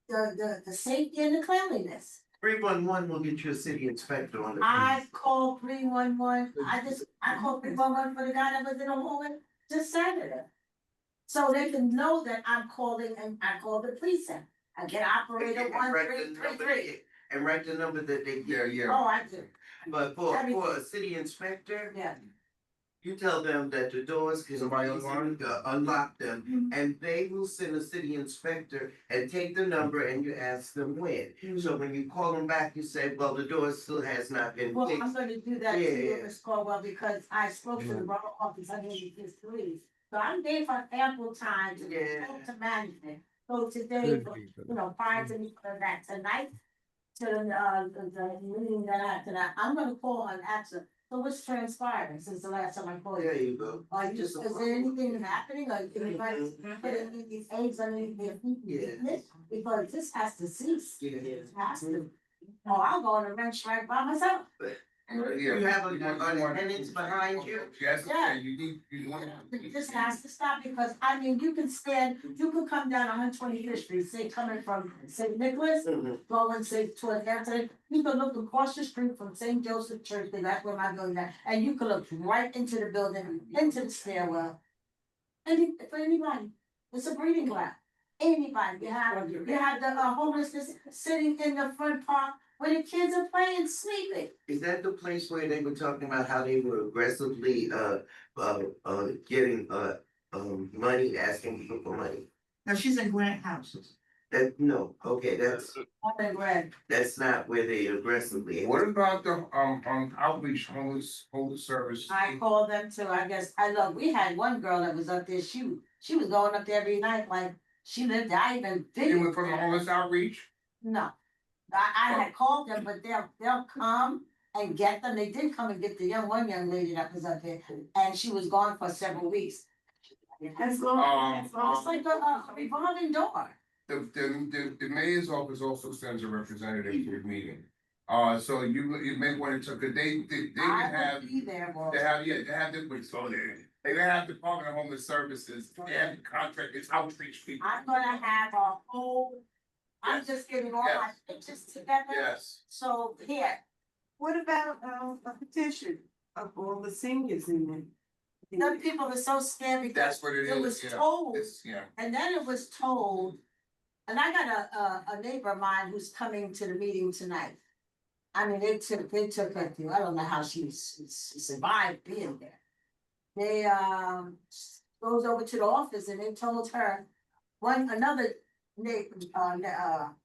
the safety and the cleanliness. 311 will get you a city inspector on the. I called 311, I called 311 for the guy that was in the hallway just Saturday. So they can know that I'm calling and I called the police center. I get operator And write the 1333. And write the number that they yeah, give. yeah. Oh, I do, But for a city inspector, yeah. you tell them that the doors can Somebody unlock them, and they will send a city inspector and take the number and you ask them when. So when you call them back, you say, well, the door still has not been Well, I'm fixed. gonna do that to Yeah, you, yeah. Ms. Caldwell, because I spoke to the borough office, I need this police. So I'm there for ample time to Yeah. talk to management. So today, Could be, but- prior to me for that tonight, to the meeting that I'm gonna call and ask her, so what's transpiring since the last time I called There you? you go. Is there anything happening, or anybody put any of these eggs underneath their feet? and Yeah. eating it? Because this has to cease, Yeah. it has to. Oh, I'll go on a ranch right by myself. You have a tenants behind you. Yes, Yeah. and you want. This has to stop because, I mean, you can come down 125th Street, say coming from St. Nicholas, going say toward Hampton, you can look across the street from St. Joseph Church, and that's where my building is, and you can look right into the building, into the stairwell. For anybody, it's a breeding ground. Anybody, you have the homelessness sitting in the front park where the kids are playing, sleeping. Is that the place where they were talking about how they were aggressively getting money, asking people for money? Now, she's in grant houses. No, okay, that's not where they aggressively. What about the, outreach, homeless service? I called them too, I guess, we had one girl that was up there, she was going up there every night, like, she lived, I even You did. went from the homeless outreach? No, I had called them, but they'll come and get them, they did come and get the one young lady that was up there, and she was gone for several weeks. It's like a revolving door. The mayor's office also sends a representative to the meeting. So you may want to, cause they would I have, will be there, boss. they have they have Department of Homeless Services, they have contract, it's outreach people. I'm gonna have a whole, I'm just getting all my pictures together. Yes. So here, What about a petition of all the seniors in there? some people are so scared because That's what it it is, was yeah. told, Yeah. and then it was told, and I got a neighbor of mine who's coming to the meeting tonight. I mean, they took her through, I don't know how she survived being there. They, goes over to the office and they told her, another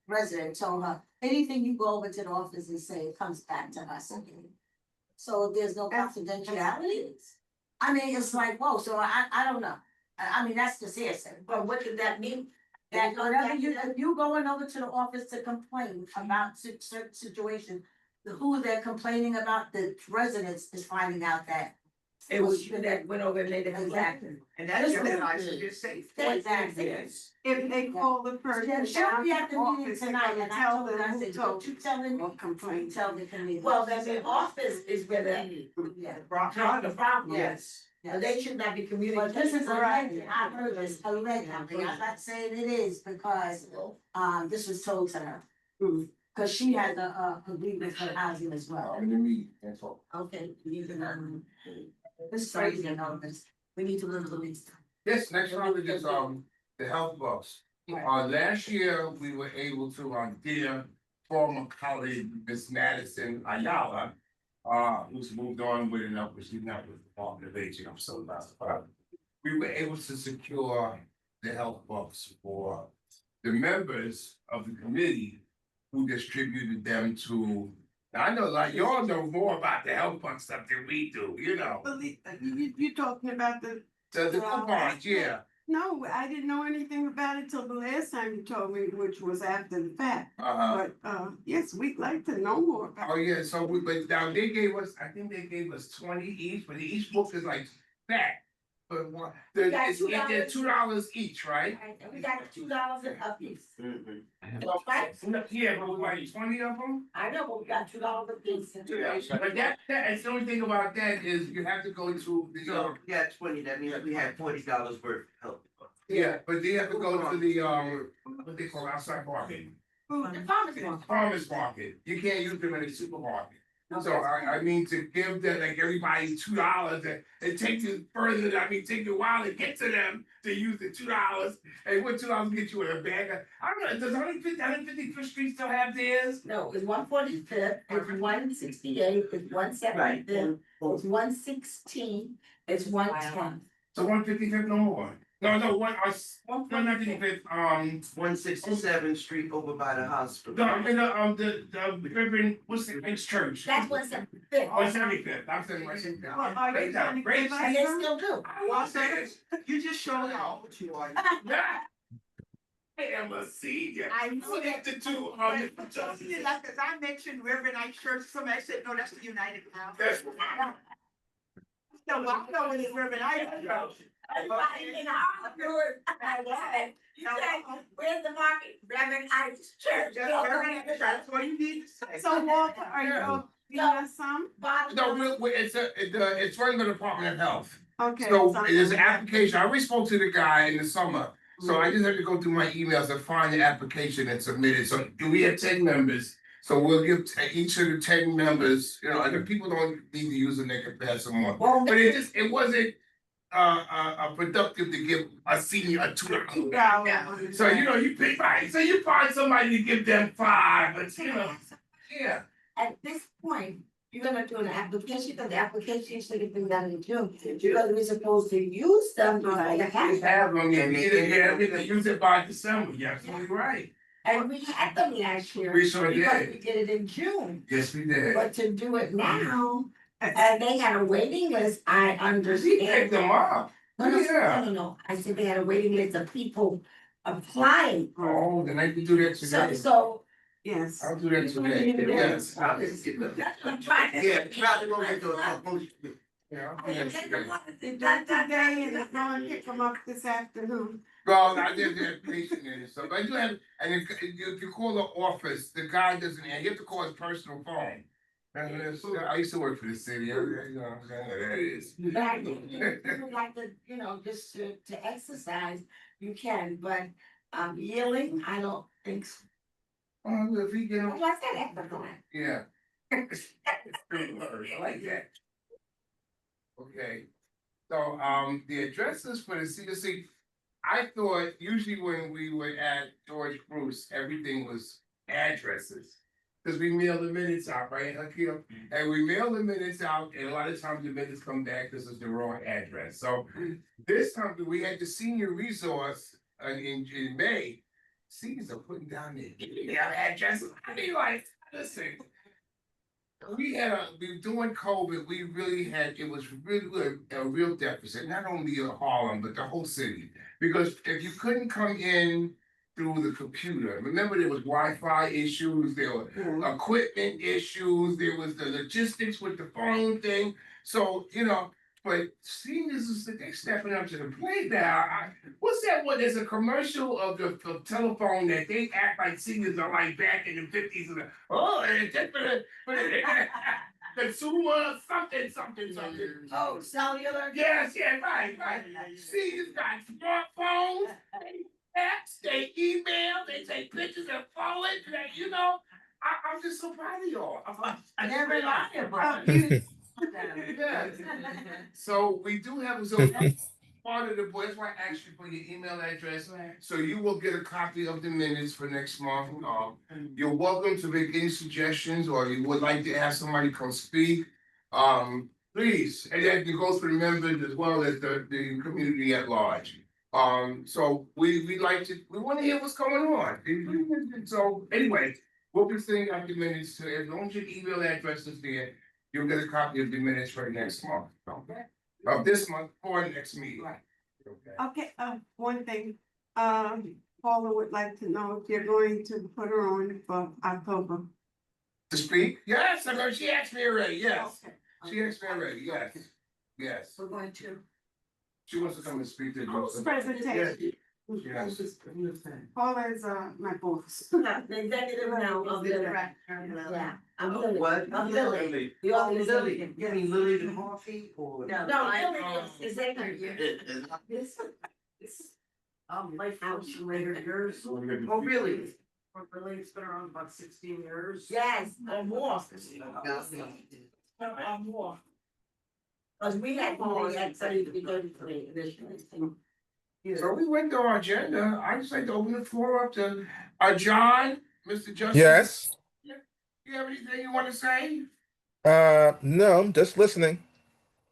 resident told her, anything you go over to the office and say, it comes back to us again. So there's no confidentiality. I mean, it's like, whoa, so I don't know. I mean, that's just hearsay, but what does that mean? That whenever you going over to the office to complain about certain situation, who they're complaining about, the residents is finding out that. It was you that went over and made it exactly. And that's your license, you're safe. Exactly. Yes. If they call the person She'll be down at to the the meeting office, tonight, and and I tell told her, them I who said, told don't you tell them, or complain. tell the committee. Well, the office is where Yeah. the problem Yes. is. But they should not be But communicating. this is alleged, I heard this allegedly, I'm not saying it is because, this was told to her. Cause she has a agreement for housing as well. That's all. Okay, you can, this is crazy and all this, we need to look at this. This next topic is the health bus. Last year, we were able to dear former colleague, Miss Madison Ayala, who's moved on with enough, but she's not with the Department of Aging, I'm so glad. We were able to secure the health bus for the members of the committee who distributed them to. Now, I know like y'all know more about the health fund stuff than we do, you know. You talking about the. The coupons, yeah. No, I didn't know anything about it till the last time you told me, which was after the fact. Uh-huh. But, yes, we'd like to know more about. Oh, yeah, so but now they gave us, I think they gave us 20 each, but each book is like that. But one, they're $2 each, right? And we got $2 a piece. So, Right? yeah, but like 20 of them? I know, but we got $2 a piece. But that's the only thing about that is you have to go to the, So we got 20, that means we had $40 worth of help. yeah, but they have to go to the, what they call outside market. The farmer's market. Farmers market, you can't use them in a supermarket. So I mean, to give them like everybody $2, it takes you further, take you a while to get to them to use the $2. And what $2 get you in a bag of, I don't know, does 155th Street still have theirs? No, it's 145th, it's 168, it's 175th, it's 116, it's 110. So 155th no more. No, 155th, 167th Street over by the hospital. the Reverend, what's the next church? That's 175th. 175th, I'm saying 175th. Well, are you gonna give us And they some? still do. You just showed how old you are. I am a senior. I know that. The two, Like, as I mentioned River Night Church, somebody said, no, that's the United now. that's what So I know it is River Night. Everybody in Harvard. You said, where's the market? Reverend Ice Church. That's what you need to say. So Walter, are you giving us some? No, it's running the Department of Health. Okay. So something there's an like that. application, I already spoke to the guy in the summer, so I just have to go through my emails and find the application and submit it, so we have 10 members. So we'll give each of the 10 members, and if people don't need to use them, they can pass them on. But it wasn't productive to give a senior a $2. So you pick right, so you find somebody to give them 5, but yeah. At this point, you're gonna do an application, because the application should have been done in June, because we're supposed to use them before the We half. have them, yeah, we can use it by December, you're absolutely right. And we had them last year. We sure Because did. we did it in June, Yes, we did. but to do it now, and they had a waiting list, I We understand. picked them up. Yeah. No, I said they had a waiting list of people applying. Oh, then I can do that today. So. Yes. I'll do that today, yes. That's what I'm trying to. Yeah, try to go get those. Yeah, I'll do that today. Done today and it's going to pick them up this afternoon. Well, I did the application and stuff, I do have, and if you call the office, the guy doesn't, you have to call his personal phone. I used to work for the city, you know what I'm saying, that is. Exactly. If you would like to, just to exercise, you can, but yelling, I don't think so. If he get, What's that exercise? yeah. I like that. Okay, so, the addresses for the CDC, I thought usually when we were at George Bruce, everything was addresses. Cause we mail the minutes out, right, Hakeem? And we mail the minutes out, and a lot of times the minutes come back, this is the wrong address, so. This time, we had the senior resource in May. Seniors are putting down their email address, I mean, like, listen. We during COVID, we really had, it was really a real deficit, not only in Harlem, but the whole city. Because if you couldn't come in through the computer, remember there was Wi-Fi issues, there were equipment issues, there was the logistics with the phone thing. So, but seniors is they stepping up to the plate now. What's that one? There's a commercial of the telephone that they act like seniors are like back in the 50s. It's just for the consumer something. Oh, cellular? Yes, right. Seniors got smartphones, they text, they email, they take pictures and forward. I'm just so proud of y'all. They're reliable. Yeah. So we do have part of the board. That's why I asked you for your email address. So you will get a copy of the minutes for next month. You're welcome to make any suggestions, or you would like to have somebody come speak. Please, and that goes for the members as well as the community at large. So we want to hear what's going on. So anyway, we'll be sending out the minutes to, as long as your email address is there, you'll get a copy of the minutes for next month, okay? Of this month or next meeting. Okay, one thing, Paula would like to know if you're going to put her on for October. To speak? Yes, I know, she asked me already, yes. Okay. She asked me already, yes. We're going to. She wants to come and speak to you. Presentation. Yes. Paula is, my boss. The executive now of the director. Yeah. I'm Lily. What? I'm Lily. You all Lily, you mean Lily the coffee or? No, Lily is executive. Life house later years. Oh, really? Lily's been around about 16 years. Yes, or more. More. Cause we had more at 33 initially. So we went to our agenda. I'd just like to open the floor up to, John, Mr. Justice. Yes. You have anything you want to say? No, I'm just listening.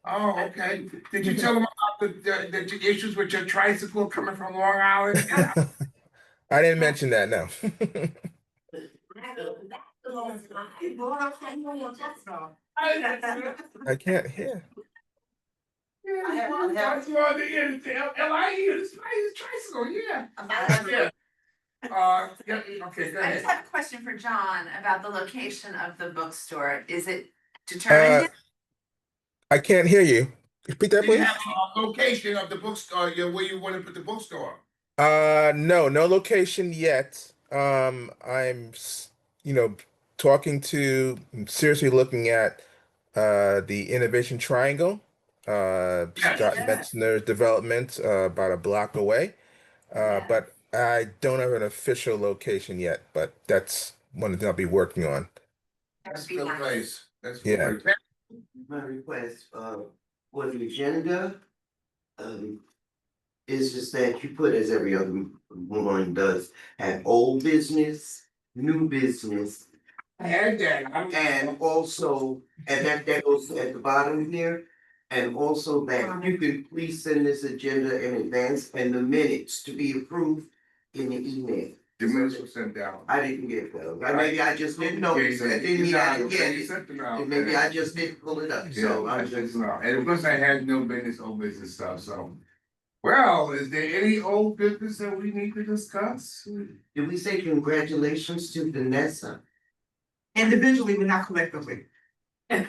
Oh, okay. Did you tell them about the issues with your tricycle coming from Long Island? I didn't mention that, no. I can't hear. That's why the end. LIE is tricycle, yeah. Yeah. Okay, go I ahead. just have a question for John about the location of the bookstore. Is it Uh, determined yet? I can't hear you. Repeat that, Do you please. have a location of the bookstore, where you want to put the bookstore? No location yet. Talking to, seriously looking at the Innovation Triangle, Scott Metzner's development, about a block away. But I don't have an official location yet, but that's one thing I'll be working on. That's a good place. That's a Yeah. good place. My request, for the agenda, is just that you put, as every other one does, have old business, new business, I had that. and also, and that goes at the bottom here. And also that you can please send this agenda in advance and the minutes to be approved in the email. The minutes were sent down. I didn't get those. Maybe I just didn't notice. That didn't mean I didn't get it. And maybe I just didn't pull it up, so Yeah, I'm that's just. not. And of course, I had no business, old business stuff, so. Well, is there any old business that we need to discuss? Did we say congratulations to Vanessa? Individually, but not collectively. Okay,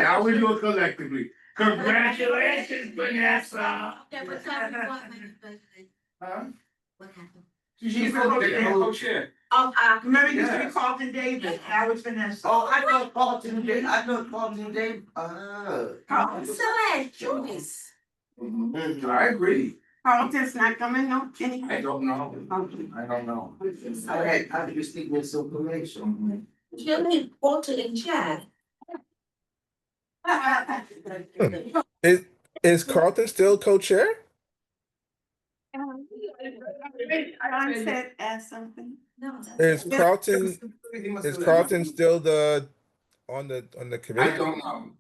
now we do it collectively. Congratulations, Vanessa. Huh? What happened? She's the co-chair. Remember, you used to be Carlton David, now it's Vanessa. Oh, I thought Carlton did, Excellent choice. I agree. Carlton's not coming, no? I don't know. I don't know. I just think with some information. You need Walter in chat. Is Carlton still co-chair? John said, ask something. No. Is Carlton, He must is have- Carlton still on the I committee? don't know.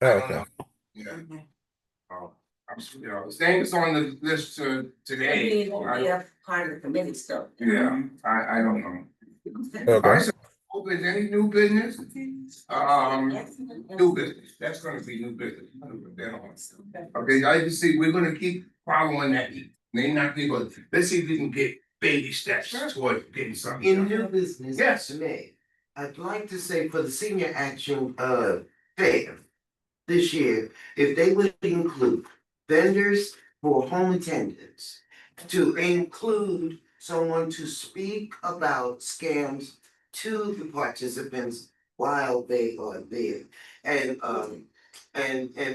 Oh, I don't okay. know. Yeah. Oh, you know, his name is on the list today. Yeah, part of the committee still. Yeah, I don't know. Okay. Alright, so open any new business? New business, that's gonna be new business. Okay, I just see, we're gonna keep following that. May not be, but let's see if we can get baby steps toward getting something. In done. new business. Yes. Today, I'd like to say for the senior action fair this year, if they would include vendors for home attendants, to include someone to speak about scams to the participants while they are there. And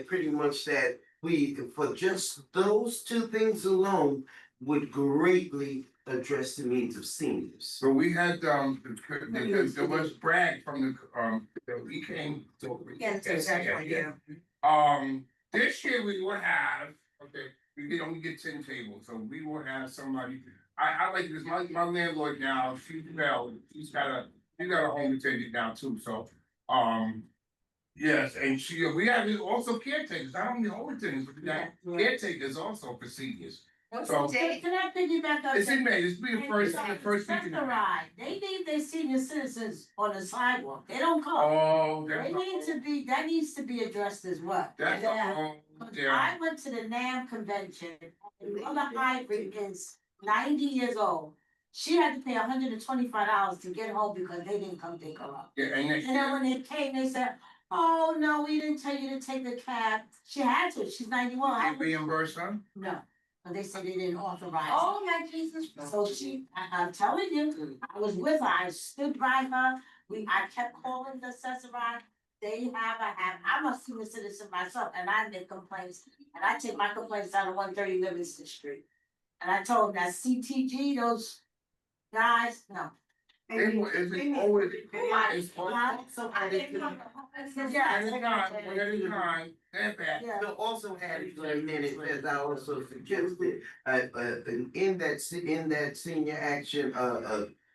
pretty much that we, for just those two things alone, would greatly address the needs of seniors. So we had, there was Bragg from that we came to. This year we will have, okay, we only get 10 tables, so we will have somebody. I like this, my landlord now, she's got a home attendant now too, so, yes, and we have also caretakers, not only home attendants, but we got caretakers also for seniors. So, Can I piggyback up? it's in May, it's be the first week in May. Ride. They leave their senior citizens on the sidewalk. They don't come. Oh, They need to be, that needs to be addressed as well. That's, Yeah. yeah. I went to the NAM convention, and the other hybrid is 90 years old. She had to pay $125 to get home because they didn't come pick her up. Yeah, and And then when they came, they said, oh, no, we didn't tell you to take the cab. She had to, she's 91. they reimburse her? No, but they said they didn't authorize. Oh, my Jesus. So I'm telling you, I was with her, I stood by her, I kept calling the assessor. I'm a senior citizen myself, and I make complaints, and I take my complaints down to 130 Livingston Street. And I told them that CTG, those guys, no. It's always. So I didn't. So also added to a minute, as I also suggested, in that senior action,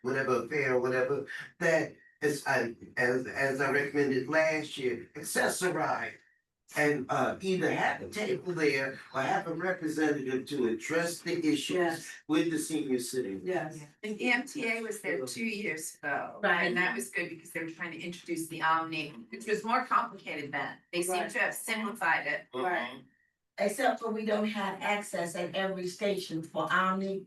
whatever fair, whatever, that is, as I recommended last year, accessorize. And either have a table there or have a representative to address the issues Yes. with the senior citizens. Yes. And the MTA was there 2 years ago. Right. And that was good because they were trying to introduce the Omni, which was more complicated then. They seem Right. to have simplified it. Right. Except for we don't have access at every station for Omni,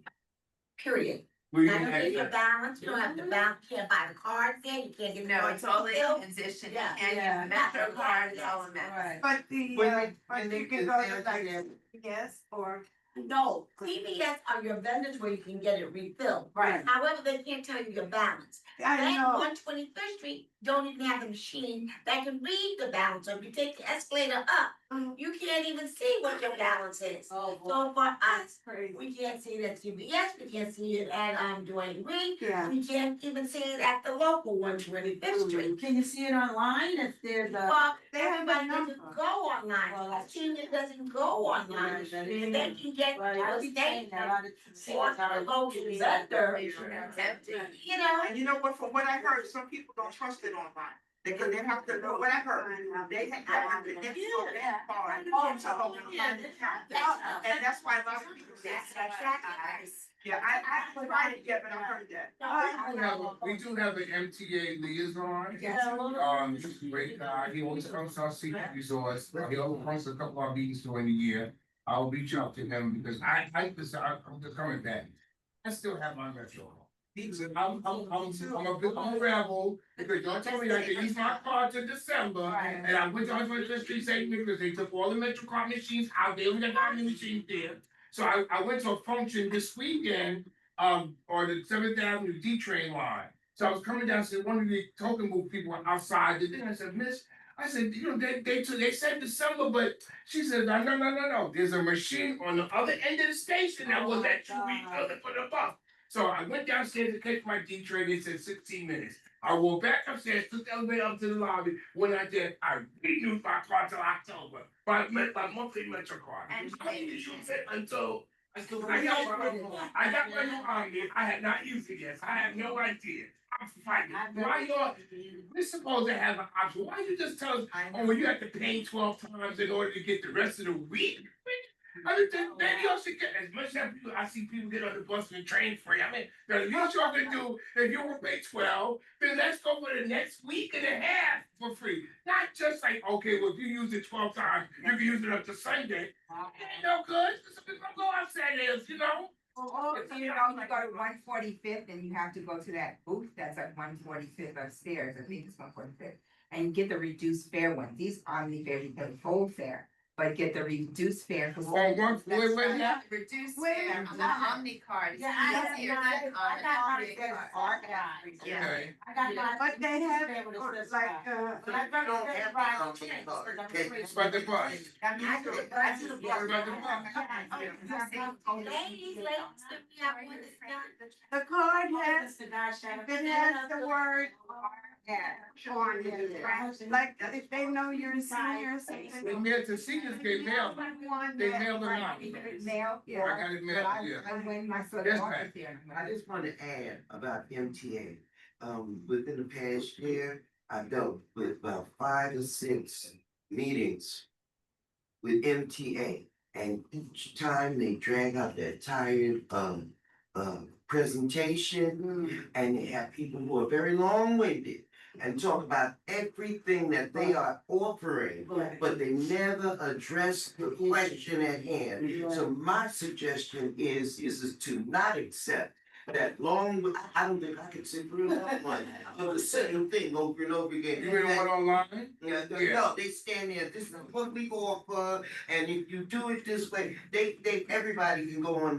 period. We I didn't don't have need your that. balance, you don't have to balance, you can't buy the card there, you can't get. No, it's all in bill. transition. Yeah. And Yeah. the Metro card is all in that. Right. But the, but you can go to like, yes, or. No, PBS are your vendors where you can get it refilled. Right. However, they can't tell you your balance. I That know, 125th Street don't even have a machine that can read the balance. So if you take the escalator up, you can't even see what your balance is. Oh, boy. So for us, crazy, we can't see it at CBS, we can't see it at Dwayne Reed, yeah. we can't even see it at the local 125th Street. Can you see it online if there's a? Well, They have everybody a doesn't number. go online, Well, a senior doesn't go online, Right, that and is they can get Right, a I'll be saying statement that, I'll see or what's on a it. local vendor, It's empty. you know. And you know what, from what I heard, some people don't trust it online. They have to know what I heard. They have to get your that card to hold it on the account. And that's why a lot of people say. Yeah, I haven't tried it yet, but I heard that. We do have an MTA liaison. He's a great guy, he always comes to our senior resorts, he always comes to a couple of our meetings during the year. I'll reach out to him because I'm just coming back. I still have my Metro. I'm a rebel because y'all told me I could use my card till December. Right. And I went to 125th Street St. Nicholas, they took all the Metro card machines out, they only got the machines there. So I went to a function this weekend, on the 7th Avenue D train line. So I was coming down, said one of the token booth people were outside, the thing, I said, Miss, I said, you know, they said December, but she said, no, there's a machine on the other end of the station that will let you refill it for the buck. So I went downstairs to catch my D train, it said 16 minutes. I walked back upstairs, took the elevator up to the lobby, when I did, I renewed my card till October, my monthly Metro card. And I didn't use it until I got my new army. I have not used it yet. I have no idea. I'm fighting. Why y'all? We're supposed to have an option. Why you just tell us, oh, you have to pay 12 times in order to get the rest of the week? I mean, maybe y'all should get as much as people. I see people get on the bus and train free. I mean, the least y'all can do if you will pay 12, then let's go for the next week and a half for free. Not just like, okay, well, if you use it 12 times, you can use it up to Sunday. It ain't no good. People gonna go out Saturdays, you know. You know, you go to 145th and you have to go to that booth that's at 145th upstairs, I think it's 145th. And you get the reduced fare one, these Omni fares, you pay full fare, but get the reduced fare. Oh, wait. Reduced fare, the Omni card is Yeah, I easier got than mine. I got mine Omni as card. Okay. I got mine. But they have, But like, I don't have mine on check. It's about the bus. Ladies, the card has, it has the word on it. Like, if they know you're a senior or They something. mailed to seniors, they mailed. They mailed them out. Mail, I got it mailed, yeah. I went my son Yes, office ma'am. there. I just want to add about MTA. Within the past year, I've dealt with about 5 or 6 meetings with MTA. And each time they drag out their tired, presentation, and they have people who are very long-winded and talk about everything that they are offering, but they never address the question at hand. So my suggestion is to not accept that long, I don't think I could sit through that one of the same thing over and over again. You read one online? Yeah, no, they stand there, this is what we offer, and if you do it this way, everybody can go on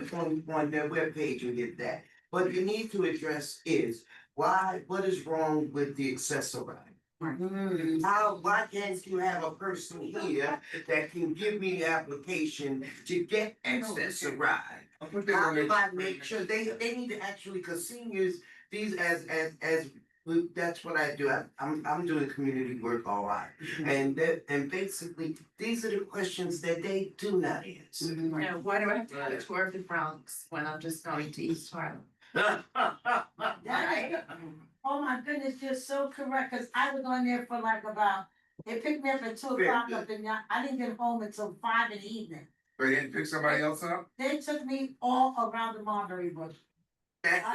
their webpage and get that. What you need to address is, what is wrong with the accessory? Why can't you have a person here that can give me the application to get access to ride? How do I make sure they need to actually, cause seniors, these that's what I do. I'm doing community work all right. And basically, these are the questions that they do not answer. Now, why do I have to go to tour of the Bronx when I'm just going to East Harlem? Right? Oh my goodness, you're so correct, cause I was on there for like about, they picked me up at 2 o'clock up in the, I didn't get home until 5 in the evening. But they didn't pick somebody else up? They took me all around the Mulberry Bush.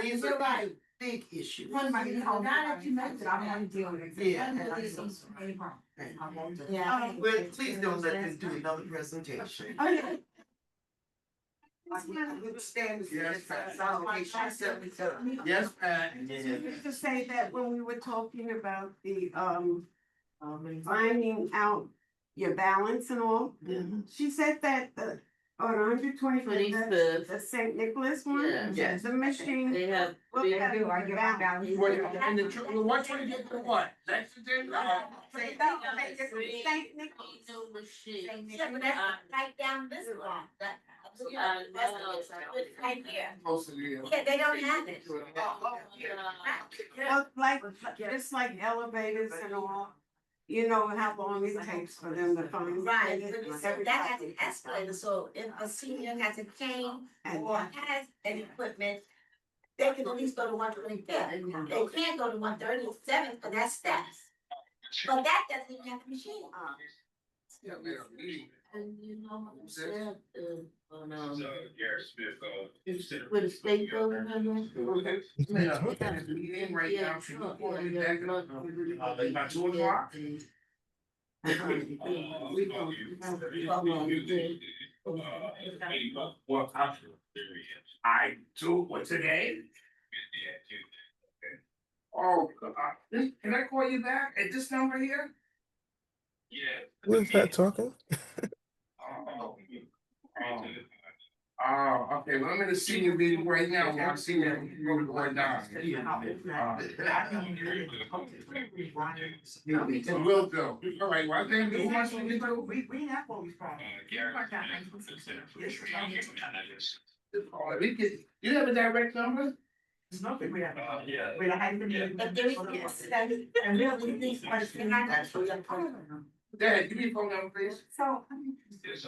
These You're are right. big issues. Now that you mentioned, I want to deal with it. Yeah. Yeah. Well, please don't let them do another presentation. Okay. Yes, Yes, Pat. Just to say that when we were talking about the, finding out your balance and all, she said that on 125th, the St. Nicholas one, Yes. the machine. They have, looked they at do, your I get balance. And the 120 get to what? Lexington? St. Nicholas. Yeah, but that's right down this block, right here. Mostly, yeah. Yeah, they don't have it. Well, like, just like elevators and all, you know how long it takes for them to find. Right, but you said that has an escalator, so if a senior has a cane or has an equipment, they can at least go to 125th. They can't go to 137th, but that's steps. But that doesn't even have a machine. Yeah, we don't need it. And you know, what I'm saying, on, Smith, with the state building and Meeting right now, should we call it back? About 2 o'clock? What option? I do, what today? Oh, can I call you back at this number here? Yeah. Who's that talking? Okay, well, I'm in a senior meeting right now, I'm senior, going down. Will do, all right, well, I think, who wants to do? We have all these problems. We could, you have a direct number? There's nothing we have. Yeah. We have. But there is, and really, these questions, that's what I'm talking about. Dad, give me your phone number, please. So, it's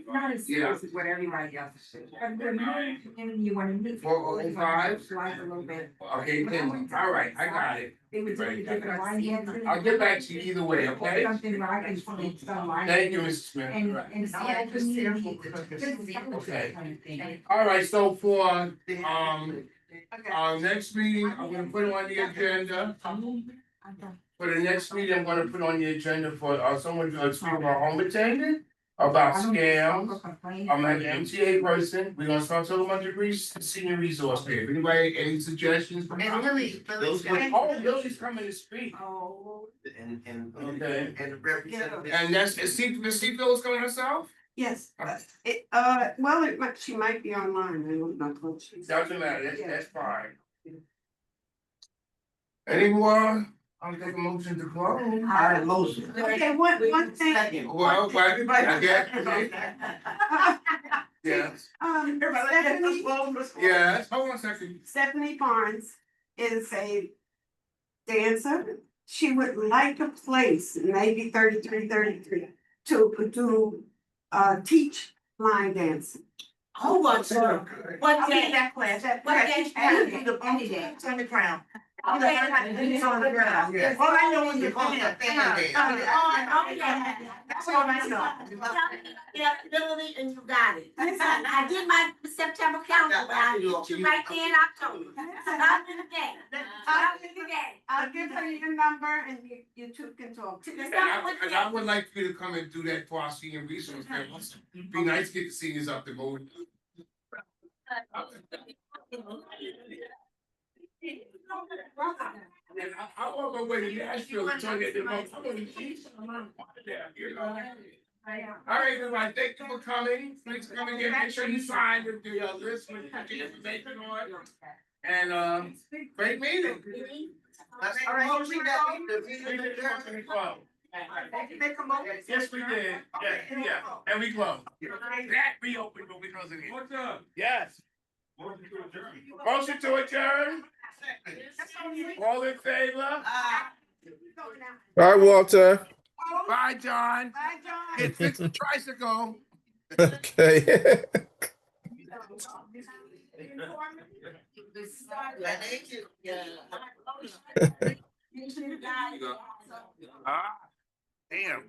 not as serious as what everybody else is. But the new community you wanna meet. 405? Slides a little bit. Okay, then, all right, I got it. They would do the different line dancing. I'll get back to you either way, Or okay? something where I can speak some line. Thank you, Mrs. Smith. And see, I just see. Okay. All right, so for, our next meeting, I'm gonna put it on the agenda. For the next meeting, I'm gonna put on the agenda for, someone to speak about home attendant, about scams. I'm an MTA person, we're gonna start talking about the senior resource here. Anybody, any suggestions? Those were- Oh, Lily's coming to speak. Oh, And Okay. and the representative. And that's, Ms. Seafield is coming herself? yes, well, she might be online, I don't know what she's. Doesn't matter, that's fine. Any more? I'll take a motion to close. Our motion. Okay, one thing. Well, I guess, yes, Stephanie, yes, hold on a second. Stephanie Barnes is a dancer. She would like a place, maybe 33, to do, teach line dancing. Who wants to? What day? that class. What day? Any day. It's on the ground. Okay. It's on the ground. Yeah. All I know is the. Call it a family day. That's all I know. Yeah, ability and you got it. I did my September calendar, but I'll get you right there in October. Stop in the day. Stop in the day. I'll give her your number and you two can talk. And I would like you to come and do that for our senior resource fair. Be nice to get the seniors up the road. And I want my way to Nashville and try to get them up. I want to see some around there, you know? All right, everybody, thank you for coming. Thanks for coming here. Make sure you sign with the list with the information on. And great meeting. All right, we got the meeting adjourned. Make a motion. Yes, we did. Yeah, and we closed. That reopened, but we closed it. What's up? Yes. Motion to adjourn. Motion to adjourn. All in favor? Bye, Walter. Bye, John. Bye, John. Get fixed a tricycle. Okay. Thank you. Ah, damn.